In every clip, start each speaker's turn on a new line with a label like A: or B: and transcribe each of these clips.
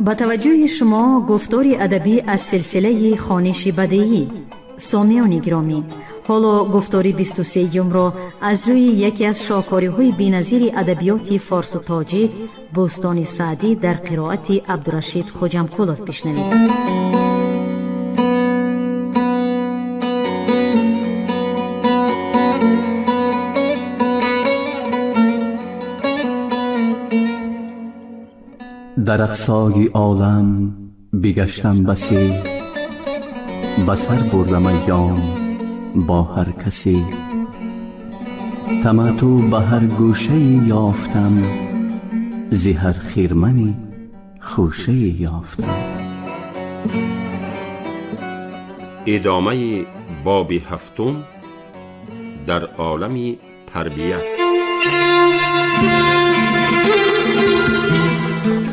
A: با توجه شما گفتار ادبی از سلسله خوانش بدیعی. سامیان گرامی، حالا گفتار 23 را از روی یکی از شاهکاری‌های بی‌نظیر ادبیات فارس و تاجیک، بوستان سعدی در قرائت عبدالرشید خوجمکولوف بشنوید.
B: در اقصای عالم بگشتم بسی، بسر بردم ایام با هر کسی. تمتع به هر گوشه یافتم، ز هر خرمنی خوشه یافتم.
C: ادامه باب هفتم در عالم تربیت.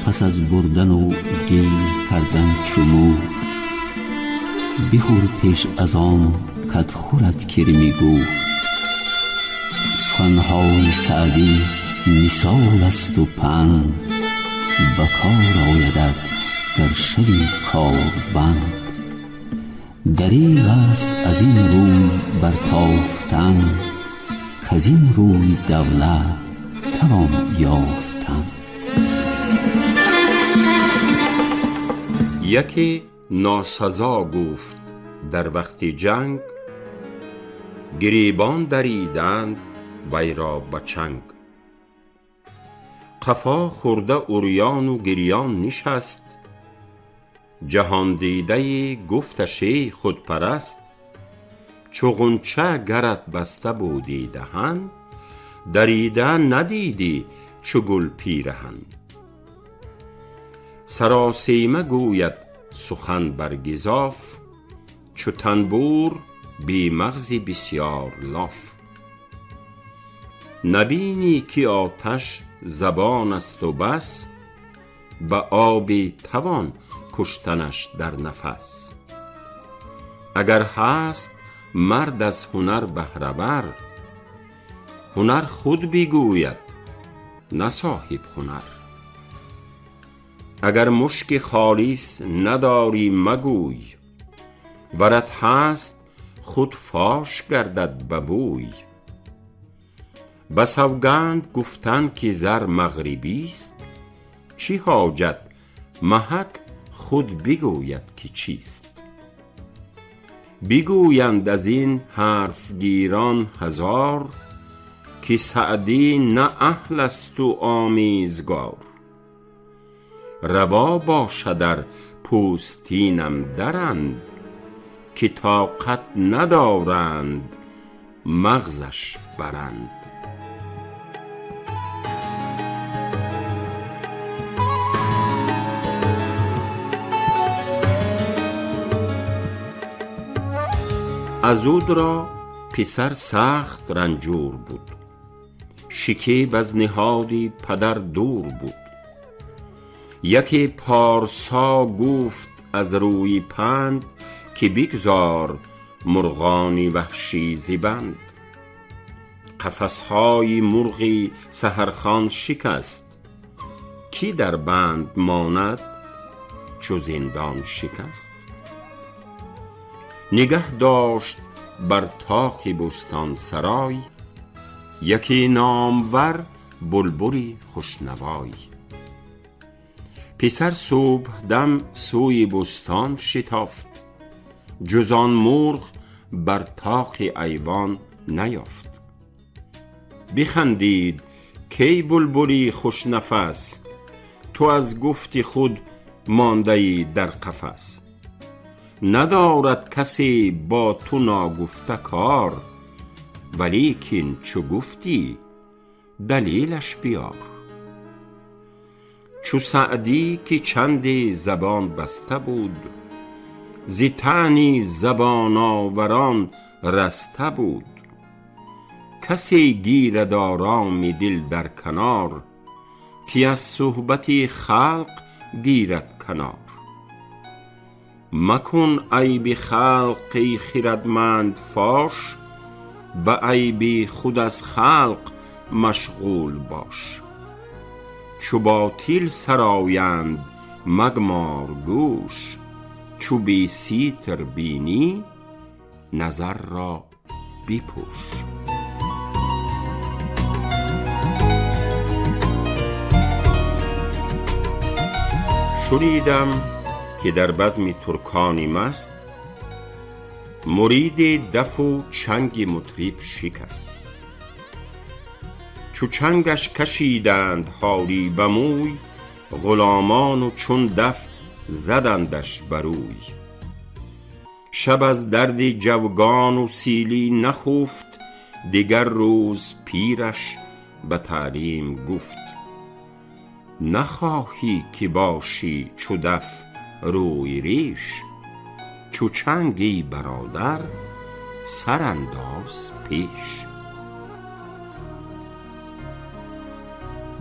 B: پس از بردن و گیر کردن چمو، بخور پیش از آن کد خورد کرمی گو. سخنهای سعدی مثال است و پند، بکار آیدد گر شوی کاربند. دریغ است از این روی برتافتن، کز این روی دولت توان یافتن.
C: یکی ناسزا گفت در وقت جنگ، گریبان دریدند وی را به چنگ. قفا خورده عریان و گریان نشست، جهان دیده گفتش ای خودپرست. چو غنچه گرت بسته بودی دهن، دریده ندیدی چو گل پیرهن. سراسیمه گوید سخن بر گزاف، چو تنبور بی مغزی بسیار لاف. نبینی که آتش زبان است و بس، به آبی توان کشتنش در نفس. اگر هست مرد از هنر بهره ور، هنر خود بگوید نه صاحب هنر. اگر مشک خالیس نداری مگوی، ورت هست خود فاش گردد به بوی. به سوگند گفتن که زر مغربی است، چی حاجت محک خود بگوید که چیست. بگویند از این حرف گیران هزار، که سعدی نه اهل است و آمیزگار. روا باشد در پوستینم درند، که طاقت ندارند مغزش برند. عضود را پسر سخت رنجور بود، شکیب از نهادی پدر دور بود. یکی پارسا گفت از روی پند، که بگذار مرغانی وحشی ز بند. قفسهای مرغی سحرخوان شکست، کی در بند ماند چو زندان شکست. نگه داشت بر طاق بستان سرای، یکی نامور بلبلی خوشنوای. پسر صبح دم سوی بستان شتافت، جز آن مرغ بر طاق ایوان نیافت. بخندید کی بلبلی خوش نفس، تو از گفت خود مانده ای در قفس. ندارد کسی با تو ناگفته کار، ولیکن چو گفتی دلیلش بیار. چو سعدی که چندی زبان بسته بود، ز طعنی زبان آوران رسته بود. کسی گیرد آرام دل در کنار، که از صحبت خلق گیرد کنار. مکن عیب خلق خردمند فاش، به عیب خود از خلق مشغول باش. چو باطل سرایند مگمار گوش، چو بی سیتر بینی نظر را بپوش. شنیدم که در بزم ترکانی مست، مرید دف و چنگ مطرب شکست. چو چنگش کشیدند حالی به موی، غلامان و چون دف زدندش بروی. شب از درد جوگان و سیلی نخفت، دیگر روز پیرش به تعلیم گفت. نخواهی که باشی چو دف روی ریش، چو چنگی برادر سرانداز پیش.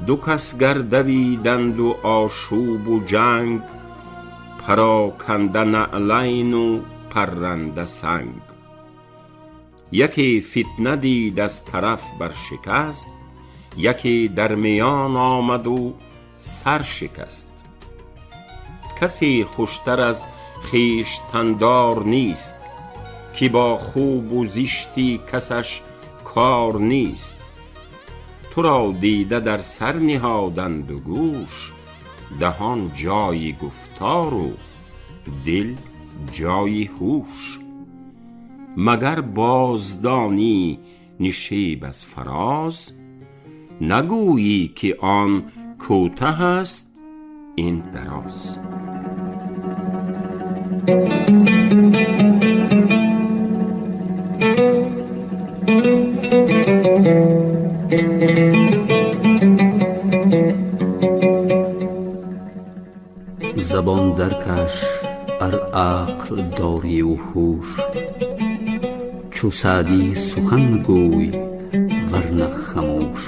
C: دو کس گر دویدند و آشوب و جنگ، پراکنده نعلین و پرنده سنگ. یکی فتنه دید از طرف برشکست، یکی در میان آمد و سر شکست. کسی خوشتر از خویشتندار نیست، که با خوب و زشتی کسش کار نیست. تو را دیده در سر نهادند و گوش، دهان جای گفتار و دل جای هوش. مگر بازدانی نشیب از فراز، نگویی که آن کوته است این دراز.
B: زبان درکش ار عقل داری و هوش، چو سعدی سخن گوی ورنه خموش.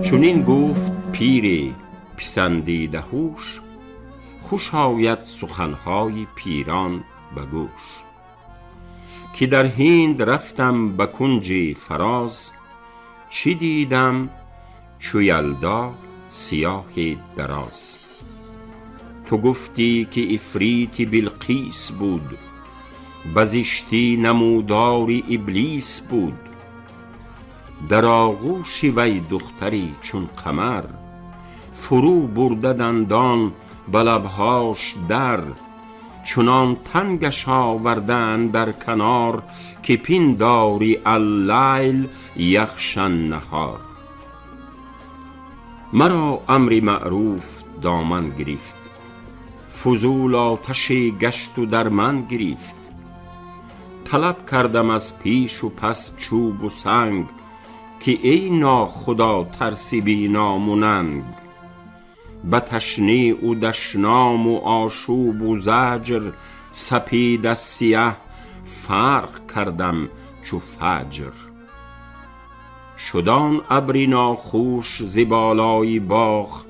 C: چنین گفت پیر پسندیده هوش، خوش آید سخنهای پیران به گوش. که در هند رفتم به کنج فراز، چی دیدم چو یلدا سیاه دراز. تو گفتی که افریت بلقیس بود، بزشتی نمودار ابلیس بود. در آغوش وی دختری چون قمر، فرو برده دندان به لبهاش در. چنان تنگش آوردند در کنار، که پنداری اللیل یغشی النهار. مرا امر معروف دامن گرفت، فضول آتش گشت و در من گرفت. طلب کردم از پیش و پس چوب و سنگ، که ای ناخدا ترسی بی نام و ننگ. به تشنیع و دشنام و آشوب و زجر، سپید از سیه فرق کردم چو فجر. شدان ابری ناخوش ز بالای باغ،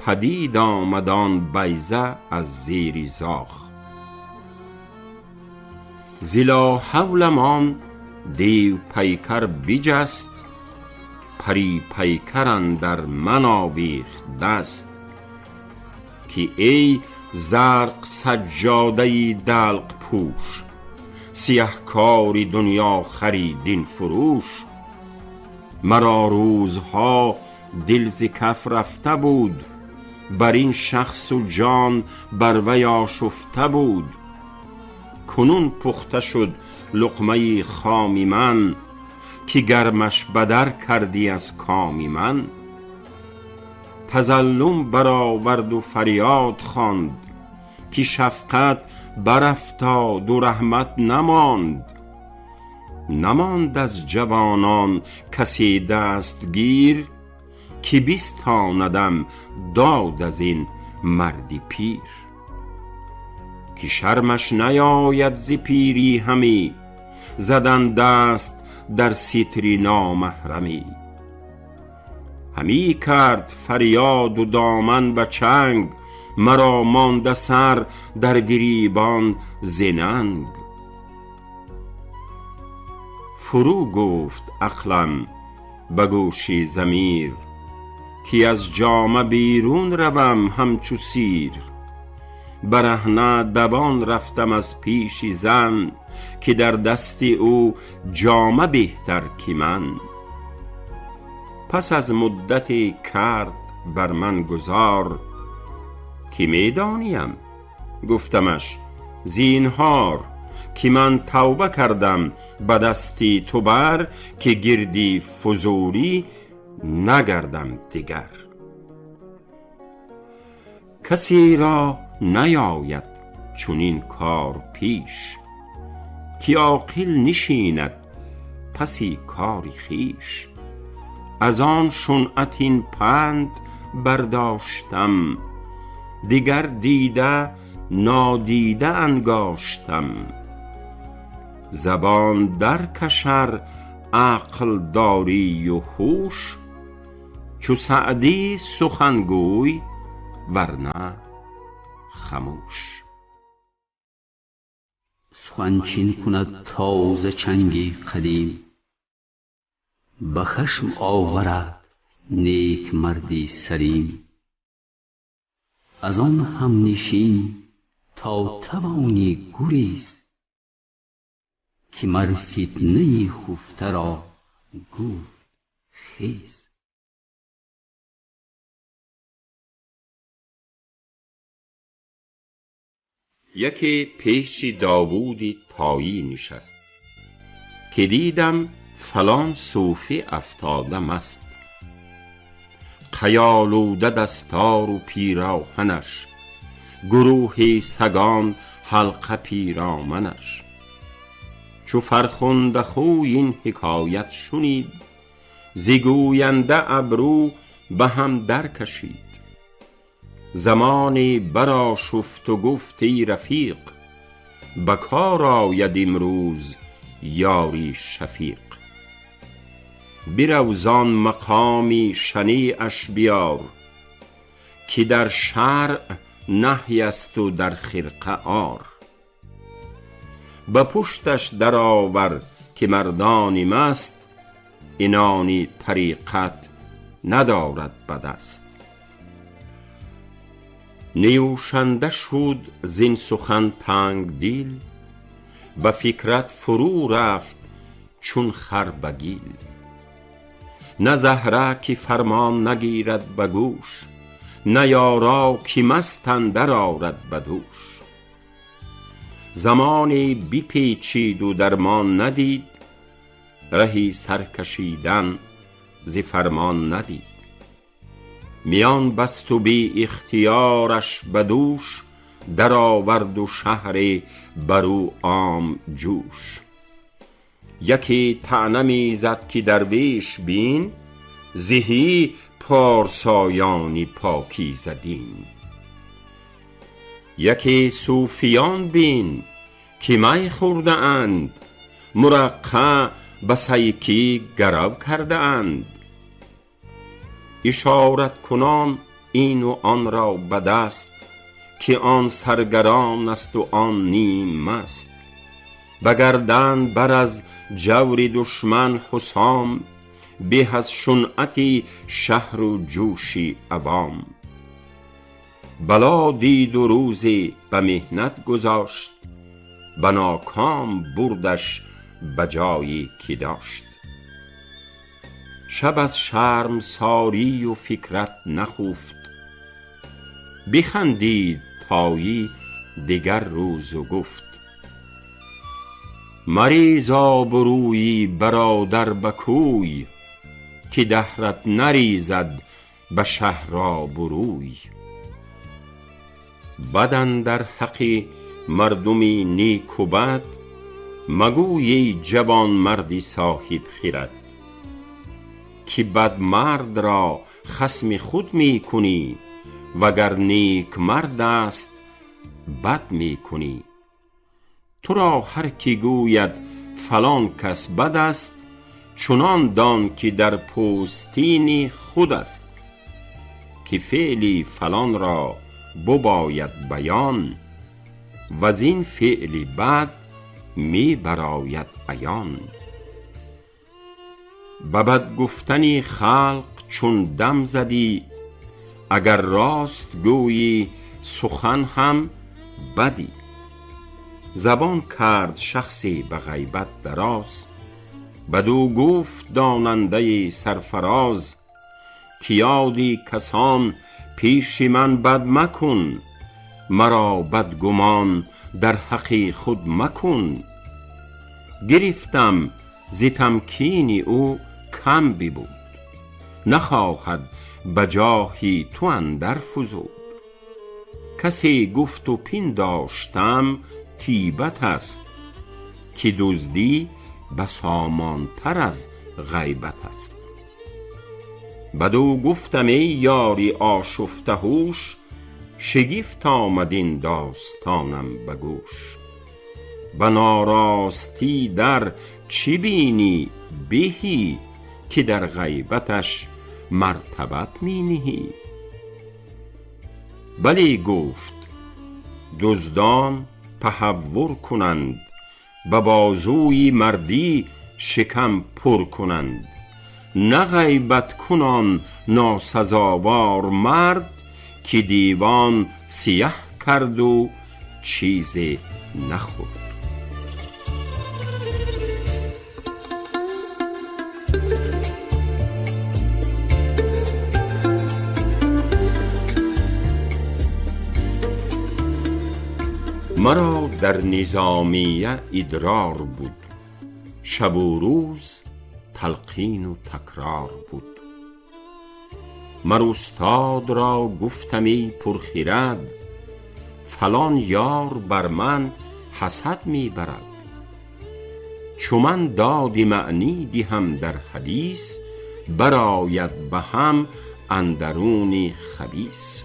C: پدید آمد آن بیضه از زیر زاغ. ز لاحولم آن دیو پیکر بجست، پری پیکر اندر من آویخت دست. که ای زرق سجاده دلق پوش، سیه کاری دنیا خریدین فروش. مرا روزها دل ز کف رفته بود، بر این شخص و جان بر وی آشفته بود. کنون پخته شد لقمه خام من، که گرمش بدر کردی از کام من. تظلم برآورد و فریاد خواند، که شفقت برافتاد و رحمت نماند. نماند از جوانان کسی دستگیر، که بستاندم داد از این مردی پیر. که شرمش نیاید ز پیری همی، زدن دست در ستر نامحرمی. همی کرد فریاد و دامن به چنگ، مرا مانده سر در گریبان ز ننگ. فرو گفت عقلم به گوشی ضمیر، که از جامه بیرون روم همچو سیر. برهنه دوان رفتم از پیش زن، که در دست او جامه بهتر که من. پس از مدتی کرد بر من گذار، که می دانیم؟ گفتمش زینهار، که من توبه کردم به دستی تو بر، که گردی فضولی نگردم دیگر. کسی را نیاید چنین کار پیش، که عاقل نشیند پسی کاری خویش. از آن شنعت این پند برداشتم، دیگر دیده نادیده انگاشتم. زبان در کشر عقل داری و هوش، چو سعدی سخنگوی ورنه خموش.
B: سخنچین کند تازه چنگی قدیم، به خشم آورد نیک مردی سلیم. از آن هم نشین تا توانی گریز، که مر فتنه خفته را گفت خیز.
C: یکی پیش داوودی طایی نشست، که دیدم فلان صوفی افتاده مست. قیالوده دستار و پیراهنش، گروه سگان حلقه پیرامنش. چو فرخنده خوی این حکایت شنید، ز گوینده ابرو به هم در کشید. زمانی برآشفت و گفت ای رفیق، به کار آید امروز یاری شفیق. برو زان مقامی شنیعش بیار، که در شرع نهی است و در خرقه عار. به پشتش در آور که مردانی مست، اینانی طریقت ندارد به دست. نیوشنده شد زین سخن تنگ دل، به فکرت فرو رفت چون خر به گیل. نه زهره که فرمان نگیرد به گوش، نه یارا که مست اندر آرد به دوش. زمانی بپیچید و درمان ندید، رهی سرکشیدن ز فرمان ندید. میان بست و بی اختیارش به دوش، در آورد و شهر برو عام جوش. یکی طعنه می زد که درویش بین، زهی پارسایانی پاکیزه دین. یکی صوفیان بین که می خورده اند، مرقع به سیکی گرو کرده اند. اشارت کنان این و آن را به دست، که آن سرگران است و آن نیم مست. بگردن بر از جور دشمن حسام، به از شنعتی شهر و جوشی عوام. بلا دید و روزی به محنت گذاشت، به ناکام بردش به جایی که داشت. شب از شرم ساری و فکرت نخفت، بخندید طایی دیگر روز و گفت. مریز آبرویی برادر به کوی، که دهرت نریزد به شهر آبروی. بد اندر حق مردمی نیک و بد، مگوی ای جوان مردی صاحب خرد. که بد مرد را خصم خود می کنی، وگر نیک مرد است بد می کنی. تو را هر کی گوید فلان کس بد است، چنان دان که در پوستین خود است. که فعلی فلان را بباید بیان، و زین فعل بد می براید عیان. به بد گفتنی خلق چون دم زدی، اگر راست گویی سخن هم بدی. زبان کرد شخصی به غیبت دراز، بدو گفت داننده سرفراز، که یادی کسان پیش من بد مکن، مرا بدگمان در حق خود مکن. گرفتم ز تمکین او کم ببود، نخواهد به جاهی تو اندر فزود. کسی گفت و پنداشتم طیبت است، که دزدی بسامان تر از غیبت است. بدو گفتم ای یاری آشفته هوش، شگفت آمد این داستانم به گوش. به ناراستی در چی بینی بهی، که در غیبتش مرتبت می نهی. بلی گفت دزدان تهور کنند، به بازوی مردی شکم پر کنند. نه غیبت کنان ناسزاوار مرد، که دیوان سیه کرد و چیزی نخورد. مرا در نظامیه ادرار بود، شب و روز تلقین و تکرار بود. مر استاد را گفتم ای پرخرد، فلان یار بر من حسد می برد. چو من داد معنی دهم در حدیث، برآید به هم اندرون خبیث.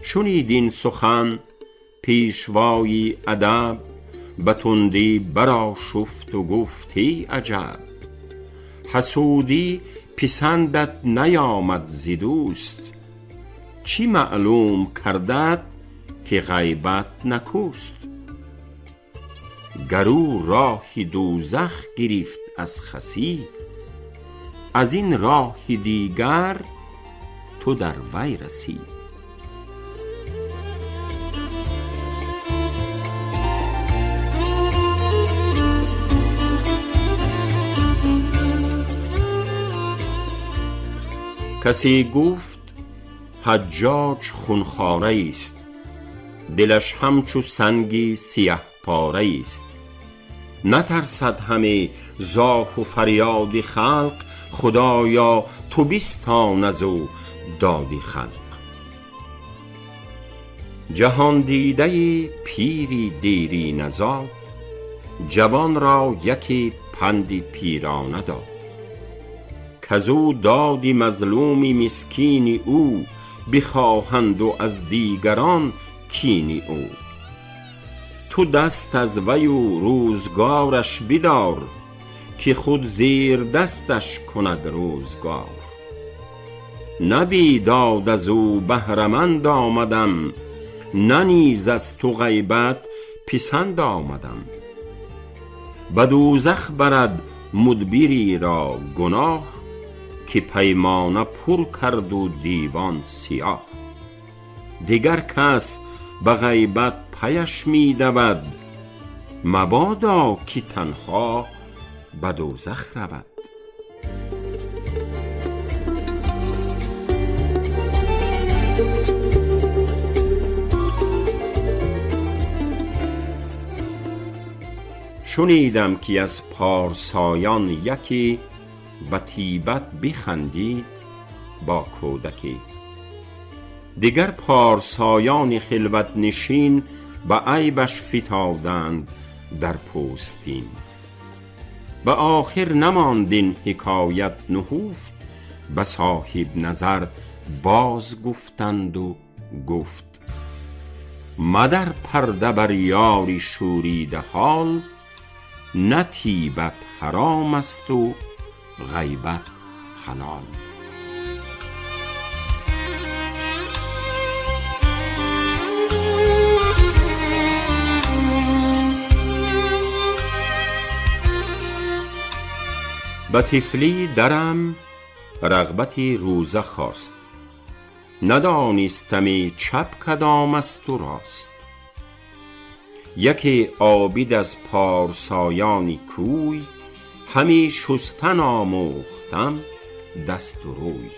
C: شنید این سخن پیشوای ادب، به تندی برآشفت و گفت ای عجب. حسودی پسندت نیامد ز دوست، چی معلوم کردت که غیبت نکوست. گر او راه دوزخ گرفت از خسی، از این راه دیگر تو در وی رسی. کسی گفت حجاج خونخواره است، دلش همچو سنگی سیه پاره است. نترسد همه زاح و فریاد خلق، خدایا تو بستان از او دادی خلق. جهان دیده پیری دیری نزاد، جوان را یکی پندی پیرانه داد. کزو دادی مظلومی مسکینی او، بخواهند و از دیگران کینی او. تو دست از وی و روزگارش بدار، که خود زیر دستش کند روزگار. نه بیداد از او بهرمند آمدم، نه نیز از تو غیبت پسند آمدم. به دوزخ برد مدبری را گناه، که پیمانه پر کرد و دیوان سیاه. دیگر کس به غیبت پیش می دود، مبادا که تنها به دوزخ رود. شنیدم که از پارسایان یکی، به طیبت بخندید با کودکی. دیگر پارسایان خلوت نشین، به عیبش فتادند در پوستین. به آخر نماند این حکایت نهفت، به صاحب نظر باز گفتند و گفت. مدر پرده بر یاری شوریده حال، نه طیبت حرام است و غیبت حلال. به طفلی درم رغبتی روزه خواست، ندانستمی چپ کدام است و راست. یکی عابد از پارسایان کوی، همی شستن آموختم دست و روی.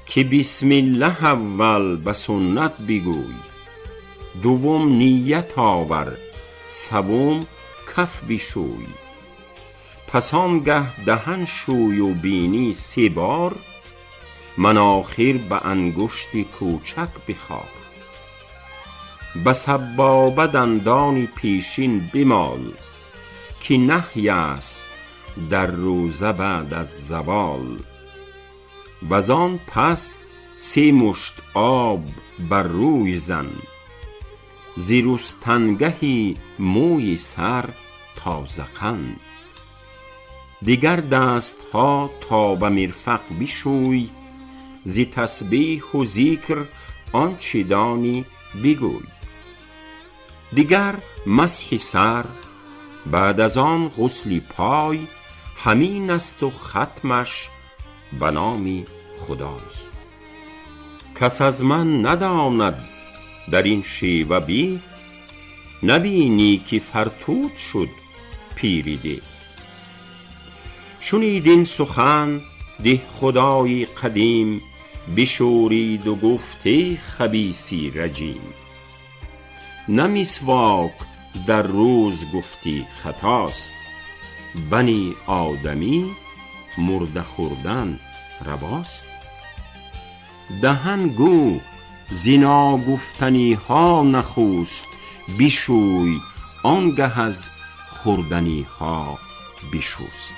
C: که بسم الله اول به سنت بگوی، دوم نیت آور، سوم کف بشوی. پس آنگه دهن شوی و بینی 3 بار، مناخیر به انگشت کوچک بخار. به سبابه دندان پیشین بمال، که نهی است در روزه بعد از زوال. وزان پس 3 مشت آب بر روی زن، ز رستنگهی موی سر تازه کن. دیگر دست ها تا به مرفق بشوی، ز تسبیح و ذکر آنچه دانی بگوی. دیگر مسح سر، بعد از آن غسل پای، همین است و ختمش به نام خدای. کس از من نداند در این شیوه بی، نبینی که فرتوت شد پیریده. شنید این سخن ده خدای قدیم، بشورید و گفته خبیثی رجیم. نه مسواک در روز گفتی خطاست، بنی آدمی مرده خوردن رواست. دهن گو زنا گفتنی ها نخوست، بشوی آنگه از خوردنی ها بشوست.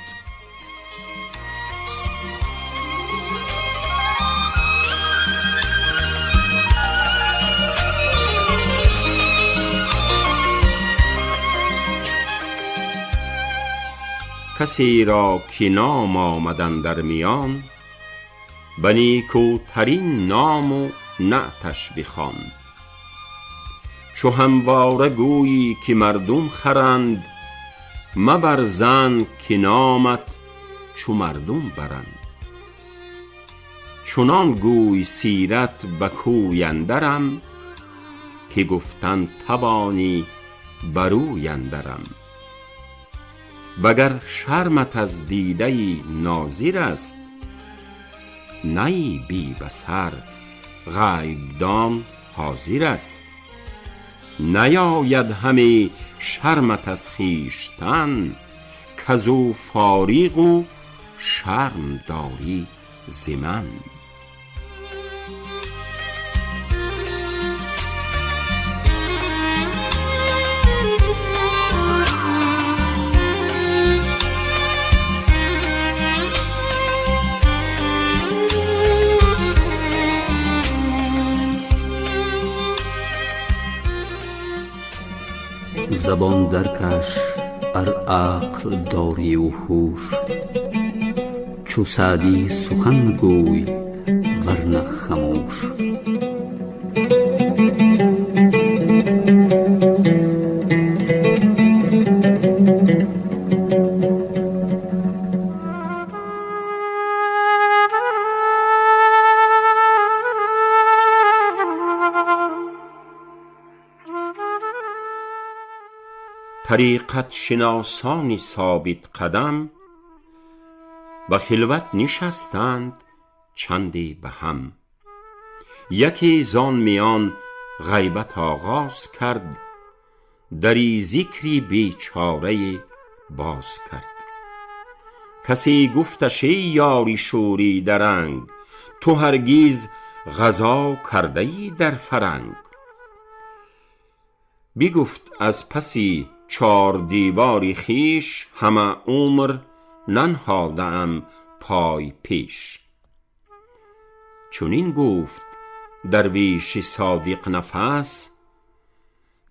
C: کسی را که نام آمدن در میان، به نیکوترین نام و نعتش بخوان. چو همواره گویی که مردم خرند، مبر ظن که نامت چو مردم برند. چنان گوی سیرت به کوی اندرم، که گفتن توانی بروی اندرم. وگر شرمت از دیده ناظر است، نی بی بصر غیب دان حاضر است. نیاید همی شرمت از خویشتن، کزو فارغ و شرم داری ز من.
B: زبان درکش ار عقل داری و هوش، چو سعدی سخن گوی ورنه خموش.
C: طریقت شناسانی ثابت قدم، به خلوت نشستند چندی به هم. یکی زان میان غیبت آغاز کرد، دری ذکری بیچاره باز کرد. کسی گفتش ای یاری شوری درنگ، تو هرگز غزا کرده ای در فرنگ. بگفت از پسی 4 دیواری خویش، همه عمر ننهاده ام پای پیش. چنین گفت درویش صادق نفس،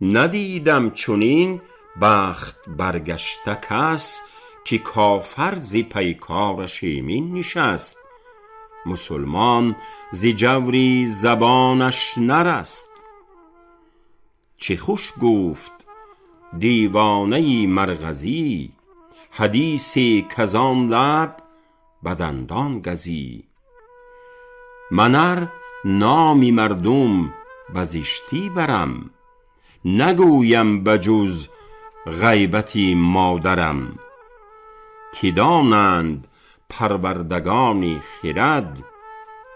C: ندیدم چنین بخت برگشته کس. که کافر ز پیکارش ایمن نشست، مسلمان ز جوری زبانش نرست. چه خوش گفت دیوانه مرغزی، حدیثی کزان لب بدندان گزی. منر نامی مردم بزشتی برم، نگویم بجز غیبتی مادرم. که دانند پروردگان خرد،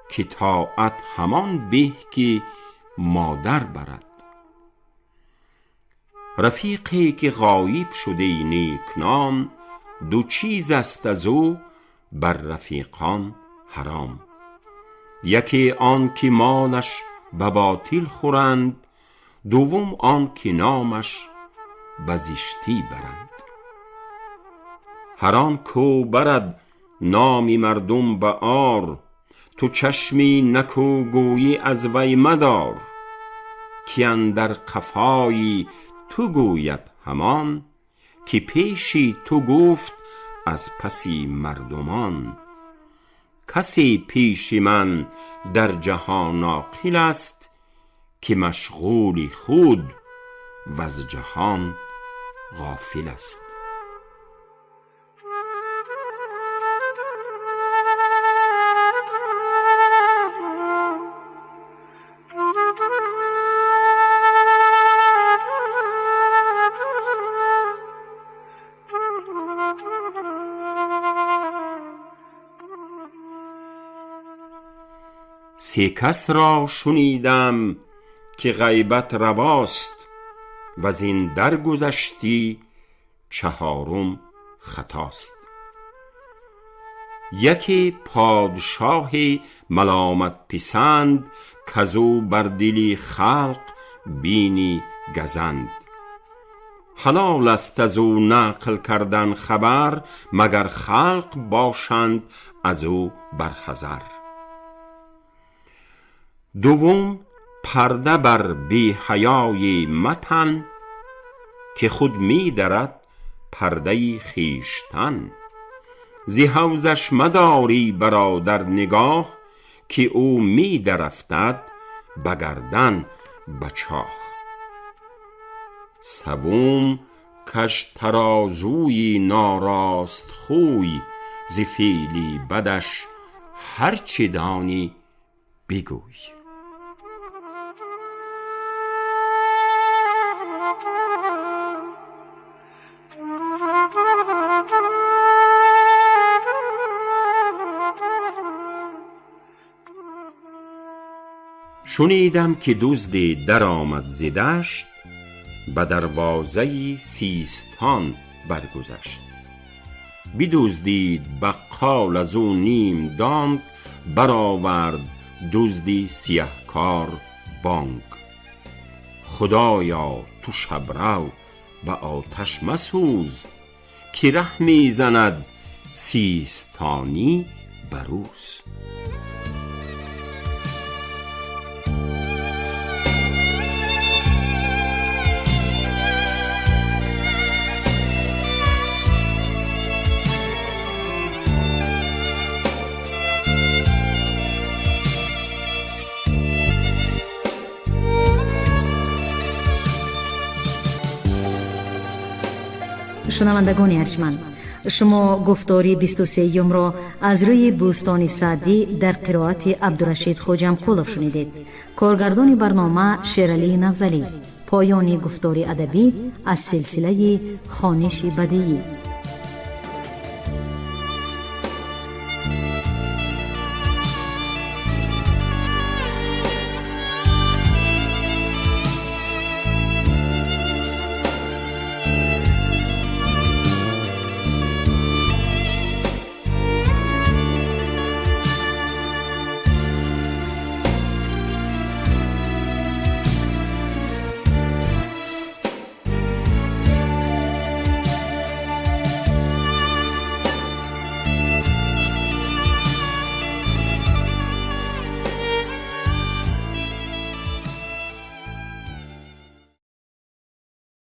C: که طاعت همان به که مادر برد. رفیقی که غایب شده نیکنام، دو چیز است از او بر رفیقان حرام. یکی آن که مالش به باطل خورند، دوم آن که نامش به زشتی برند. هر آن کو برد نامی مردم به عار، تو چشمی نکو گویی از وی مدار. که اندر قفایی تو گوید همان، که پیشی تو گفت از پسی مردمان. کسی پیش من در جهان عاقل است، که مشغول خود و از جهان غافل است. سه کس را شنیدم که غیبت رواست، و زین در گذشتی چهارم خطاست. یکی پادشاه ملامت پسند، کزو بر دلی خلق بینی گزند. حلال است از او نقل کردن خبر، مگر خلق باشند از او برحذر. دوم پرده بر بی حیای متن، که خود می درد پرده خویشتن. زی حوزش مداری برادر نگاه، که او می درفتد به گردن به چاه. سوم کش ترازوی ناراست خوی، ز فعلی بدش هرچه دانی بگوی. شنیدم که دزدی در آمد ز دشت، به دروازه سیستان برگذشت. بدزدید بقال از او نیم دانگ، برآورد دزدی سیه کار بانگ. خدایا تو شبرو به آتش مسوز، که ره می زند سیستانی بروز.
A: شنوندگان ارجمند، شما گفتاری 23 را از روی بوستان سعدی در قرائت عبدالرشید خوجمقولov شنیدید. کارگردان برنامه شیرعلی نغزلی. پایان گفتاری ادبی از سلسله خوانش بدیعی.